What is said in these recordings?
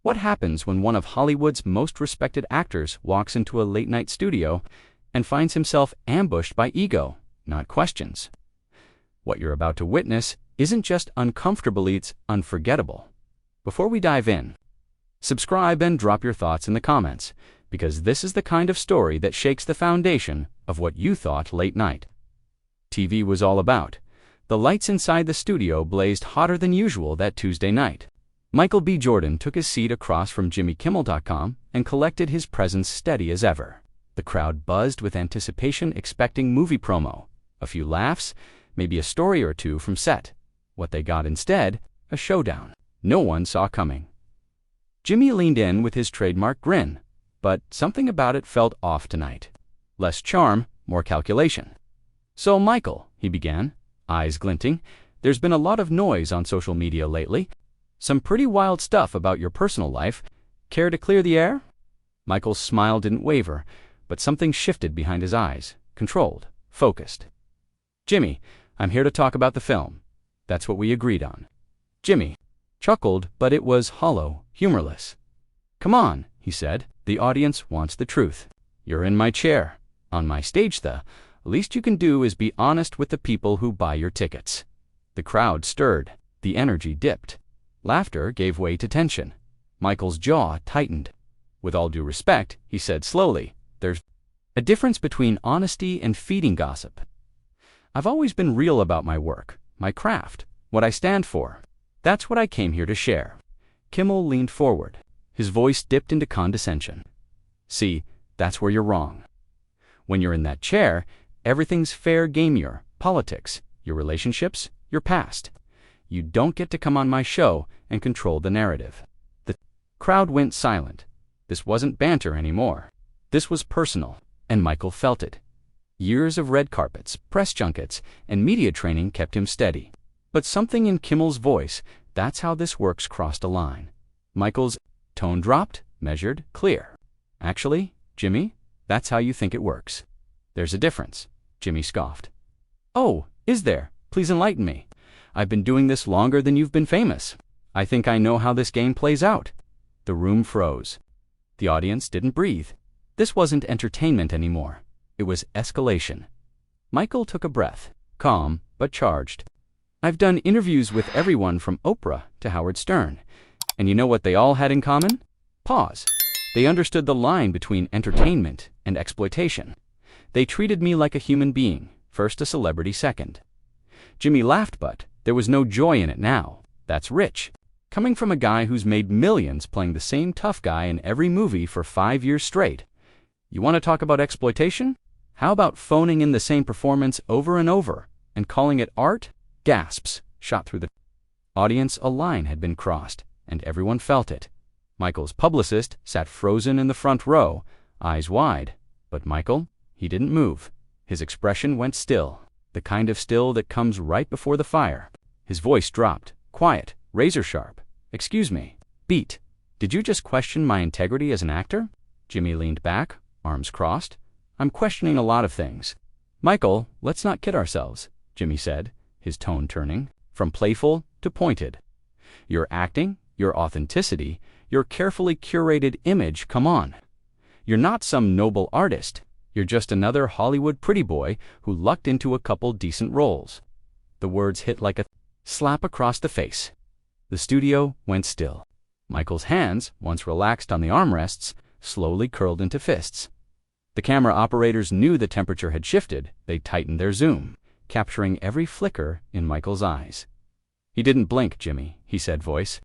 What happens when one of Hollywood's most respected actors walks into a late-night studio and finds himself ambushed by ego, not questions? What you're about to witness isn't just uncomfortable, it's unforgettable. Before we dive in, subscribe and drop your thoughts in the comments, because this is the kind of story that shakes the foundation of what you thought late night TV was all about. The lights inside the studio blazed hotter than usual that Tuesday night. Michael B. Jordan took his seat across from Kimmel.com and collected his presence steady as ever. The crowd buzzed with anticipation, expecting movie promo, a few laughs, maybe a story or two from set. What they got instead, a showdown no one saw coming. Jimmy leaned in with his trademark grin, but something about it felt off tonight. Less charm, more calculation. "So, Michael," he began, eyes glinting, "there's been a lot of noise on social media lately. Some pretty wild stuff about your personal life. Care to clear the air?" Michael's smile didn't waver, but something shifted behind his eyes, controlled, focused. "Jimmy, I'm here to talk about the film. That's what we agreed on." Jimmy chuckled, but it was hollow, humorless. "Come on," he said, "the audience wants the truth. You're in my chair, on my stage. The least you can do is be honest with the people who buy your tickets." The crowd stirred, the energy dipped. Laughter gave way to tension. Michael's jaw tightened. "With all due respect," he said slowly, "there's a difference between honesty and feeding gossip. I've always been real about my work, my craft, what I stand for. That's what I came here to share." Kimmel leaned forward. His voice dipped into condescension. "See, that's where you're wrong. When you're in that chair, everything's fair game. Your politics, your relationships, your past. You don't get to come on my show and control the narrative." The crowd went silent. This wasn't banter anymore. This was personal, and Michael felt it. Years of red carpets, press junkets, and media training kept him steady. But something in Kimmel's voice, "That's how this works," crossed a line. Michael's tone dropped, measured, clear. "Actually, Jimmy, that's how you think it works." "There's a difference," Jimmy scoffed. "Oh, is there? Please enlighten me. I've been doing this longer than you've been famous. I think I know how this game plays out." The room froze. The audience didn't breathe. This wasn't entertainment anymore. It was escalation. Michael took a breath, calm but charged. "I've done interviews with everyone from Oprah to Howard Stern. And you know what they all had in common? Pause. They understood the line between entertainment and exploitation. They treated me like a human being, first a celebrity, second." Jimmy laughed, but there was no joy in it now. That's rich. Coming from a guy who's made millions playing the same tough guy in every movie for 5 years straight. You want to talk about exploitation? How about phoning in the same performance over and over and calling it art? Gasps shot through the audience. A line had been crossed, and everyone felt it. Michael's publicist sat frozen in the front row, eyes wide. But Michael, he didn't move. His expression went still, the kind of still that comes right before the fire. His voice dropped, quiet, razor sharp. "Excuse me, Beat, did you just question my integrity as an actor?" Jimmy leaned back, arms crossed. "I'm questioning a lot of things." "Michael, let's not kid ourselves," Jimmy said, his tone turning from playful to pointed. "Your acting, your authenticity, your carefully curated image, come on. You're not some noble artist. You're just another Hollywood pretty boy who lucked into a couple decent roles." The words hit like a slap across the face. The studio went still. Michael's hands, once relaxed on the armrests, slowly curled into fists. The camera operators knew the temperature had shifted. They tightened their zoom, capturing every flicker in Michael's eyes. "He didn't blink, Jimmy," he said, voice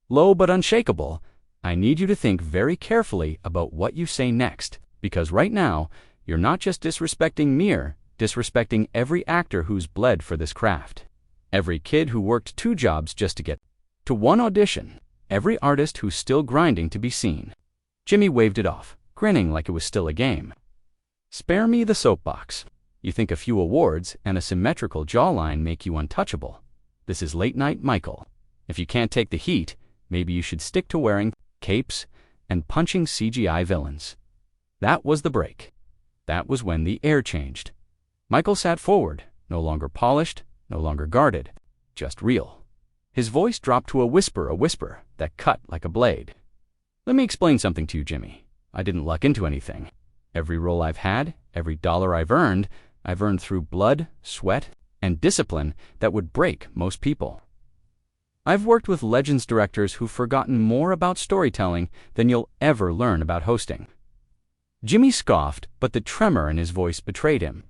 low but unshakable. "I need you to think very carefully about what you say next, because right now, you're not just disrespecting me, you're disrespecting every actor who's bled for this craft. Every kid who worked 2 jobs just to get to 1 audition. Every artist who's still grinding to be seen." Jimmy waved it off, grinning like it was still a game. "Spare me the soapbox. You think a few awards and a symmetrical jawline make you untouchable. This is late night Michael. If you can't take the heat, maybe you should stick to wearing capes and punching CGI villains." That was the break. That was when the air changed. Michael sat forward, no longer polished, no longer guarded, just real. His voice dropped to a whisper that cut like a blade. Let me explain something to you, Jimmy. I didn't luck into anything. Every role I've had, every dollar I've earned through blood, sweat, and discipline that would break most people. I've worked with Legends directors who've forgotten more about storytelling than you'll ever learn about hosting. Jimmy scoffed, but the tremor in his voice betrayed him.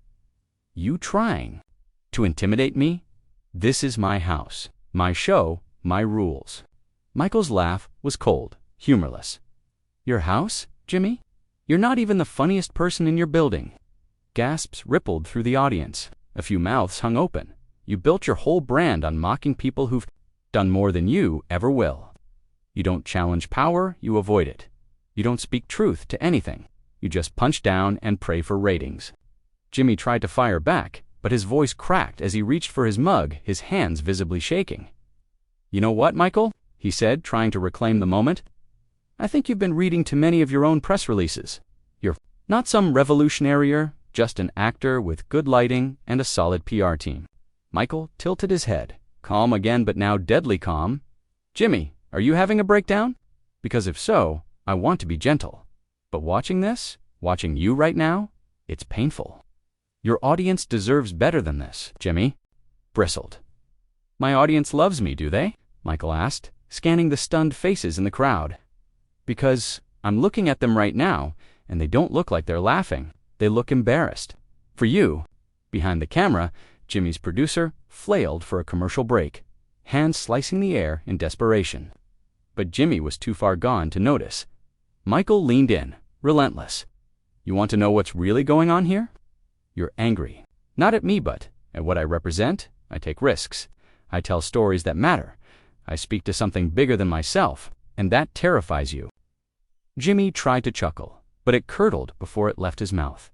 You trying to intimidate me? This is my house, my show, my rules. Michael's laugh was cold, humorless. Your house, Jimmy? You're not even the funniest person in your building. Gasps rippled through the audience. A few mouths hung open. You built your whole brand on mocking people who've done more than you ever will. You don't challenge power, you avoid it. You don't speak truth to anything. You just punch down and pray for ratings. Jimmy tried to fire back, but his voice cracked as he reached for his mug, his hands visibly shaking. You know what, Michael? He said, trying to reclaim the moment. I think you've been reading too many of your own press releases. You're not some revolutionary, just an actor with good lighting and a solid PR team. Michael tilted his head, calm again but now deadly calm. Jimmy, are you having a breakdown? Because if so, I want to be gentle. But watching you right now, it's painful. Your audience deserves better than this, Jimmy bristled. My audience loves me, do they? Michael asked, scanning the stunned faces in the crowd. Because I'm looking at them right now, and they don't look like they're laughing. They look embarrassed. For you, behind the camera, Jimmy's producer flailed for a commercial break, hands slicing the air in desperation. But Jimmy was too far gone to notice. Michael leaned in, relentless. You want to know what's really going on here? You're angry. Not at me, but at what I represent. I take risks. I tell stories that matter. I speak to something bigger than myself, and that terrifies you. Jimmy tried to chuckle, but it curdled before it left his mouth.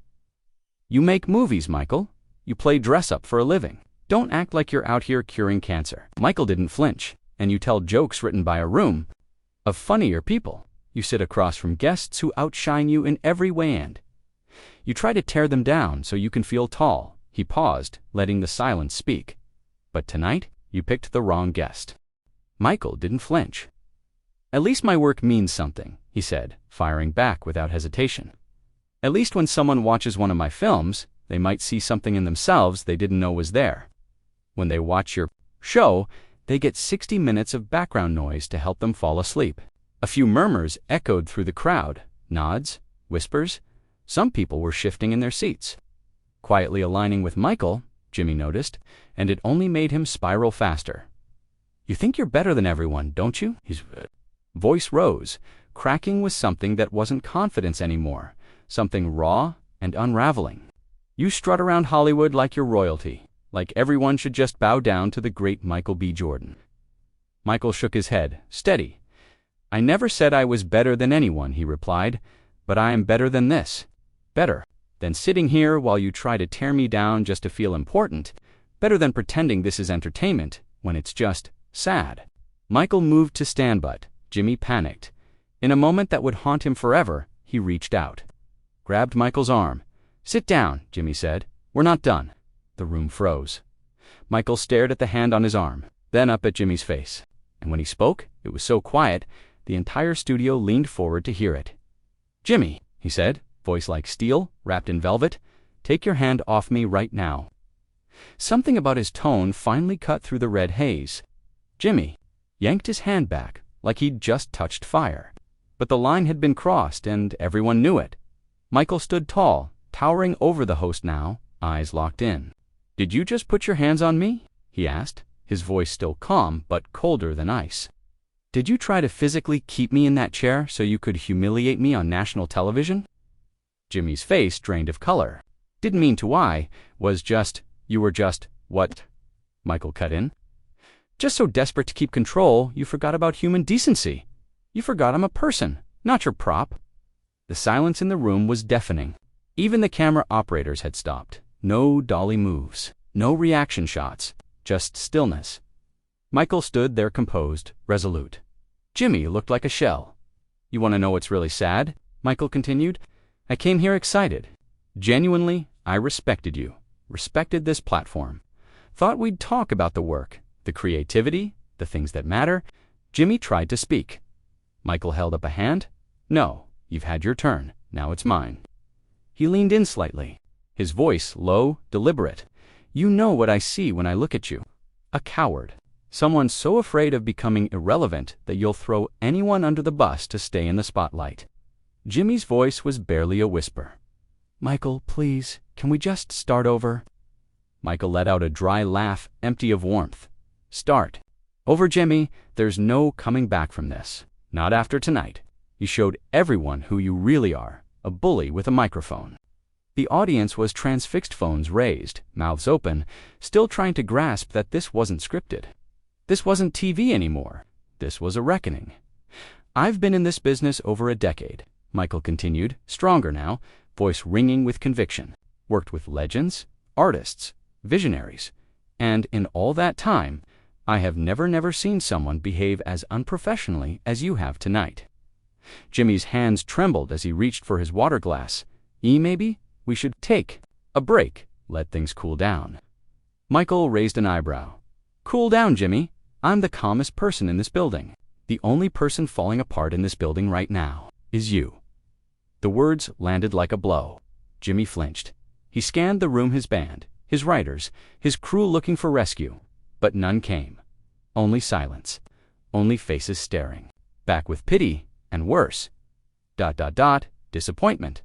You make movies, Michael. You play dress-up for a living. Don't act like you're out here curing cancer. Michael didn't flinch, and you tell jokes written by a room of funnier people. You sit across from guests who outshine you in every way and you try to tear them down so you can feel tall. He paused, letting the silence speak. But tonight, you picked the wrong guest. Michael didn't flinch. At least my work means something, he said, firing back without hesitation. At least when someone watches one of my films, they might see something in themselves they didn't know was there. When they watch your show, they get 60 minutes of background noise to help them fall asleep. A few murmurs echoed through the crowd, nods, whispers. Some people were shifting in their seats. Quietly aligning with Michael, Jimmy noticed, and it only made him spiral faster. You think you're better than everyone, don't you? His voice rose, cracking with something that wasn't confidence anymore, something raw and unraveling. You strut around Hollywood like you're royalty, like everyone should just bow down to the great Michael B. Jordan. Michael shook his head, steady. I never said I was better than anyone, he replied, but I am better than this. Better than sitting here while you try to tear me down just to feel important. Better than pretending this is entertainment when it's just sad. Michael moved to stand, but Jimmy panicked. In a moment that would haunt him forever, he reached out, grabbed Michael's arm. Sit down, Jimmy said. We're not done. The room froze. Michael stared at the hand on his arm, then up at Jimmy's face. And when he spoke, it was so quiet, the entire studio leaned forward to hear it. Jimmy, he said, voice like steel, wrapped in velvet, take your hand off me right now. Something about his tone finally cut through the red haze. Jimmy yanked his hand back like he'd just touched fire. But the line had been crossed, and everyone knew it. Michael stood tall, towering over the host now, eyes locked in. Did you just put your hands on me? He asked, his voice still calm but colder than ice. Did you try to physically keep me in that chair so you could humiliate me on national television? Jimmy's face drained of color. Didn't mean to why, you were just, what? Michael cut in. Just so desperate to keep control, you forgot about human decency. You forgot I'm a person, not your prop. The silence in the room was deafening. Even the camera operators had stopped. No dolly moves, no reaction shots, just stillness. Michael stood there composed, resolute. Jimmy looked like a shell. You want to know what's really sad? Michael continued. I came here excited. Genuinely, I respected you, respected this platform. Thought we'd talk about the work, the creativity, the things that matter. Jimmy tried to speak. Michael held up a hand, No, you've had your turn. Now it's mine. He leaned in slightly, his voice low, deliberate. You know what I see when I look at you. A coward. Someone so afraid of becoming irrelevant that you'll throw anyone under the bus to stay in the spotlight. Jimmy's voice was barely a whisper. Michael, please, can we just start over? Michael let out a dry laugh, empty of warmth. Start. Over, Jimmy. There's no coming back from this. Not after tonight. You showed everyone who you really are, a bully with a microphone. The audience was transfixed, phones raised, mouths open, still trying to grasp that this wasn't scripted. This wasn't TV anymore. This was a reckoning. I've been in this business over a decade, Michael continued, stronger now, voice ringing with conviction. Worked with legends, artists, visionaries, and in all that time, I have never seen someone behave as unprofessionally as you have tonight. Jimmy's hands trembled as he reached for his water glass. Maybe we should take a break, let things cool down. Michael raised an eyebrow. Cool down, Jimmy. I'm the calmest person in this building. The only person falling apart in this building right now is you. The words landed like a blow. Jimmy flinched. He scanned the room, his band, his writers, his crew looking for rescue, but none came. Only silence. Only faces staring. Back with pity, and worse. ... disappointment.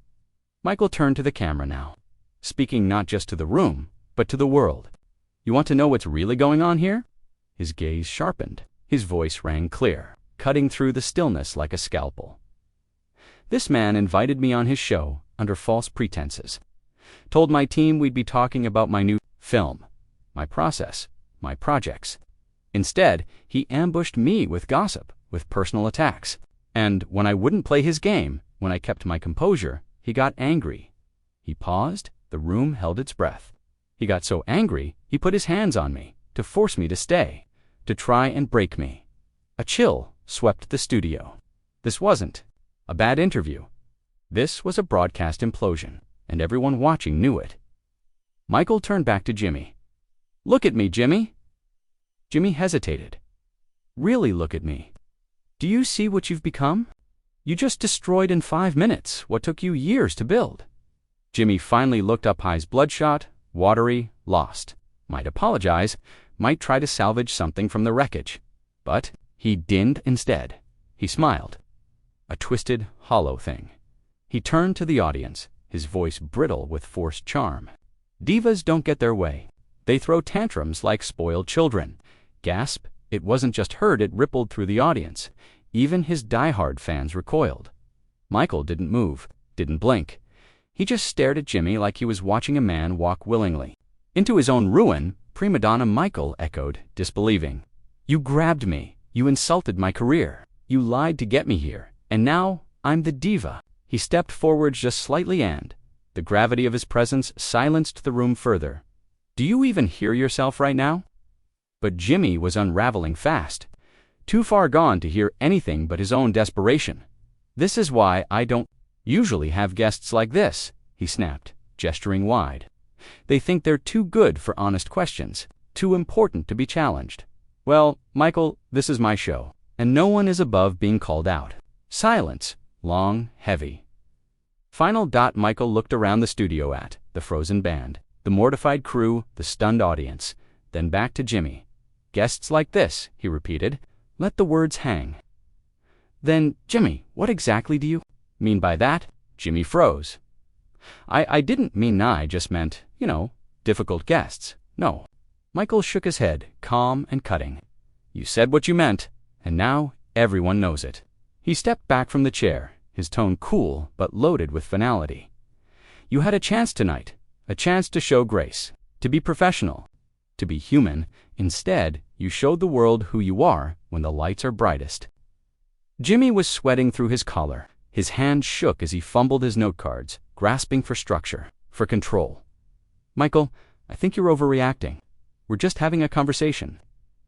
Michael turned to the camera now, speaking not just to the room, but to the world. You want to know what's really going on here? His gaze sharpened. His voice rang clear, cutting through the stillness like a scalpel. This man invited me on his show under false pretenses. Told my team we'd be talking about my new film, my process, my projects. Instead, he ambushed me with gossip, with personal attacks. And when I wouldn't play his game, when I kept my composure, he got angry. He paused, the room held its breath. He got so angry, he put his hands on me, to force me to stay, to try and break me. A chill swept the studio. This wasn't a bad interview. This was a broadcast implosion, and everyone watching knew it. Michael turned back to Jimmy. Look at me, Jimmy. Jimmy hesitated. Really look at me. Do you see what you've become? You just destroyed in 5 minutes what took you years to build. Jimmy finally looked up, eyes bloodshot, watery, lost. Might apologize, might try to salvage something from the wreckage. But he didn't instead. He smiled. A twisted, hollow thing. He turned to the audience, his voice brittle with forced charm. Divas don't get their way. They throw tantrums like spoiled children. Gasp. It wasn't just heard, it rippled through the audience. Even his diehard fans recoiled. Michael didn't move, didn't blink. He just stared at Jimmy like he was watching a man walk willingly. Into his own ruin, prima donna Michael echoed, disbelieving. You grabbed me. You insulted my career. You lied to get me here. And now, I'm the diva. He stepped forward just slightly and the gravity of his presence silenced the room further. Do you even hear yourself right now? But Jimmy was unraveling fast. Too far gone to hear anything but his own desperation. This is why I don't usually have guests like this, he snapped, gesturing wide. They think they're too good for honest questions, too important to be challenged. Well, Michael, this is my show, and no one is above being called out. Silence, long, heavy. Final. Michael looked around the studio at the frozen band, the mortified crew, the stunned audience, then back to Jimmy. Guests like this, he repeated. Let the words hang. Then, Jimmy, what exactly do you mean by that? Jimmy froze. I didn't mean I just meant, difficult guests. No. Michael shook his head, calm and cutting. You said what you meant, and now everyone knows it. He stepped back from the chair, his tone cool but loaded with finality. You had a chance tonight, a chance to show grace, to be professional, to be human. Instead, you showed the world who you are when the lights are brightest. Jimmy was sweating through his collar. His hand shook as he fumbled his note cards, grasping for structure, for control. Michael, I think you're overreacting. We're just having a conversation.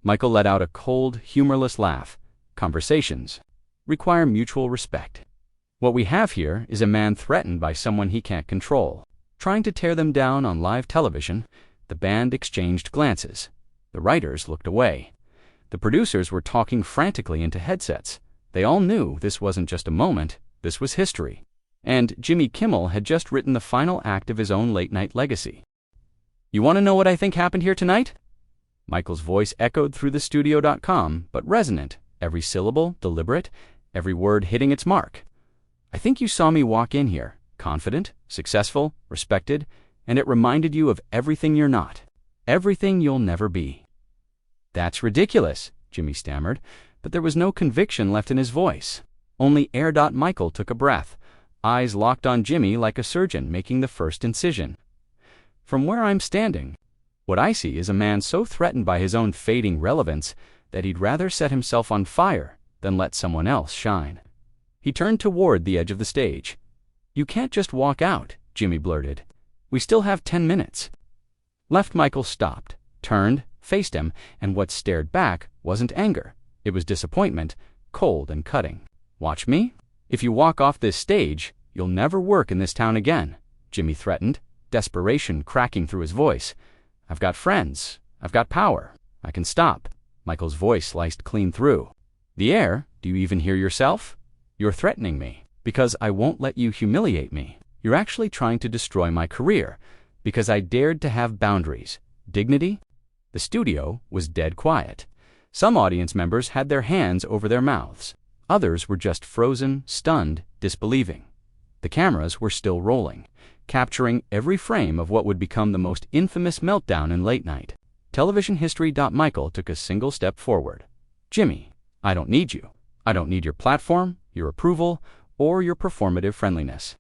Michael let out a cold, humorless laugh. Conversations require mutual respect. What we have here is a man threatened by someone he can't control, trying to tear them down on live television. The band exchanged glances. The writers looked away. The producers were talking frantically into headsets. They all knew this wasn't just a moment, This was history. And Jimmy Kimmel had just written the final act of his own late-night legacy. "You want to know what I think happened here tonight?" Michael's voice echoed through the studio.com, but resonant, every syllable deliberate, every word hitting its mark. "I think you saw me walk in here, confident, successful, respected, and it reminded you of everything you're not, everything you'll never be." "That's ridiculous," Jimmy stammered, but there was no conviction left in his voice. Only air. Michael took a breath, eyes locked on Jimmy like a surgeon making the first incision. "From where I'm standing, what I see is a man so threatened by his own fading relevance that he'd rather set himself on fire than let someone else shine." He turned toward the edge of the stage. "You can't just walk out," Jimmy blurted. "We still have 10 minutes. Left Michael stopped, turned, faced him, and what stared back wasn't anger. It was disappointment, cold and cutting. "Watch me? If you walk off this stage, you'll never work in this town again," Jimmy threatened, desperation cracking through his voice. "I've got friends. I've got power. I can stop." Michael's voice sliced clean through. "The air? Do you even hear yourself? You're threatening me, because I won't let you humiliate me. You're actually trying to destroy my career, because I dared to have boundaries, dignity." The studio was dead quiet. Some audience members had their hands over their mouths. Others were just frozen, stunned, disbelieving. The cameras were still rolling, capturing every frame of what would become the most infamous meltdown in late night. Television history. Michael took a single step forward. "Jimmy, I don't need you. I don't need your platform, your approval, or your performative friendliness.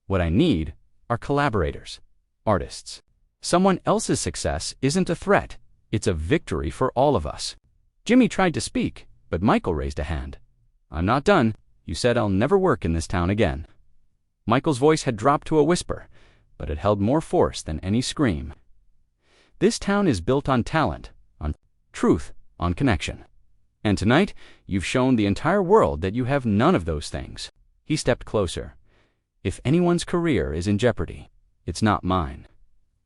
What I need are collaborators, artists. Someone else's success isn't a threat. It's a victory for all of us." Jimmy tried to speak, but Michael raised a hand. "I'm not done. You said I'll never work in this town again." Michael's voice had dropped to a whisper, but it held more force than any scream. "This town is built on talent, on truth, on connection. And tonight, you've shown the entire world that you have none of those things." He stepped closer. "If anyone's career is in jeopardy, it's not mine."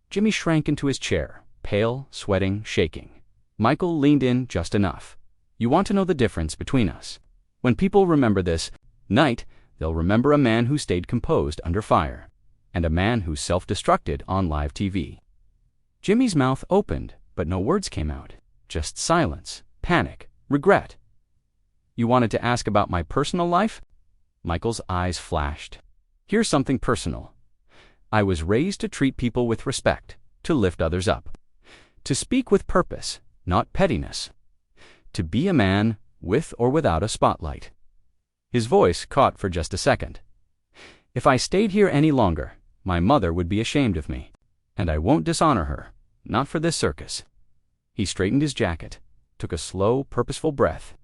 Jimmy shrank into his chair, pale, sweating, shaking. Michael leaned in just enough. "You want to know the difference between us? When people remember this night, they'll remember a man who stayed composed under fire, and a man who self-destructed on live TV." Jimmy's mouth opened, but no words came out. Just silence, panic, regret. "You wanted to ask about my personal life?" Michael's eyes flashed. "Here's something personal. I was raised to treat people with respect, to lift others up, to speak with purpose, not pettiness, to be a man with or without a spotlight." His voice caught for just a second. "If I stayed here any longer, my mother would be ashamed of me, and I won't dishonor her, not for this circus." He straightened his jacket, took a slow, purposeful breath.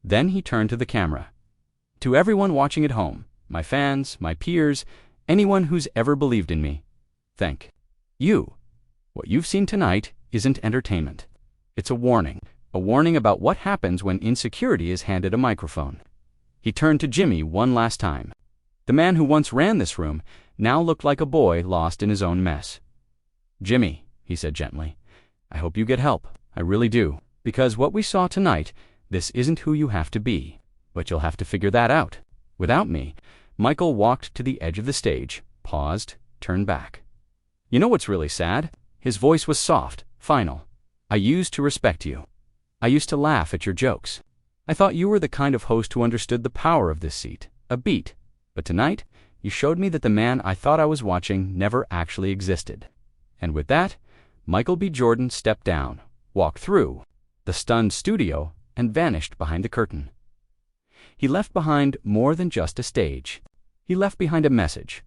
Then he turned to the camera. "To everyone watching at home, my fans, my peers, anyone who's ever believed in me, thank you. What you've seen tonight isn't entertainment. It's a warning about what happens when insecurity is handed a microphone." He turned to Jimmy one last time. The man who once ran this room now looked like a boy lost in his own mess. "Jimmy," he said gently, "I hope you get help. I really do. Because what we saw tonight, this isn't who you have to be. But you'll have to figure that out. Without me." Michael walked to the edge of the stage, paused, turned back. "You know what's really sad?" His voice was soft, final. "I used to respect you. I used to laugh at your jokes. I thought you were the kind of host who understood the power of this seat, a beat. But tonight, you showed me that the man I thought I was watching never actually existed." And with that, Michael B. Jordan stepped down, walked through the stunned studio, and vanished behind the curtain. He left behind more than just a stage. He left behind a message,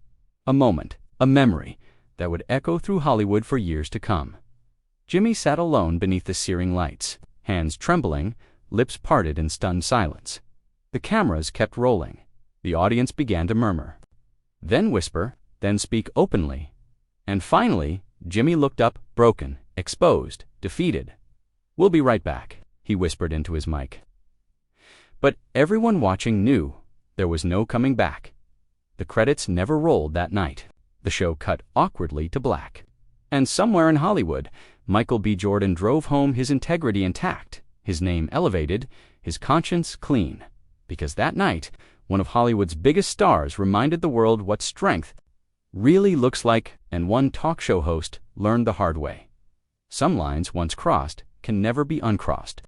a moment, a memory that would echo through Hollywood for years to come. Jimmy sat alone beneath the searing lights, hands trembling, lips parted in stunned silence. The cameras kept rolling. The audience began to murmur, then whisper, then speak openly. And finally, Jimmy looked up, broken, exposed, defeated. "We'll be right back," he whispered into his mic. But everyone watching knew there was no coming back. The credits never rolled that night. The show cut awkwardly to black. And somewhere in Hollywood, Michael B. Jordan drove home his integrity intact, his name elevated, his conscience clean. Because that night one of Hollywood's biggest stars reminded the world what strength really looks like, and one talk show host learned the hard way. Some lines once crossed can never be uncrossed.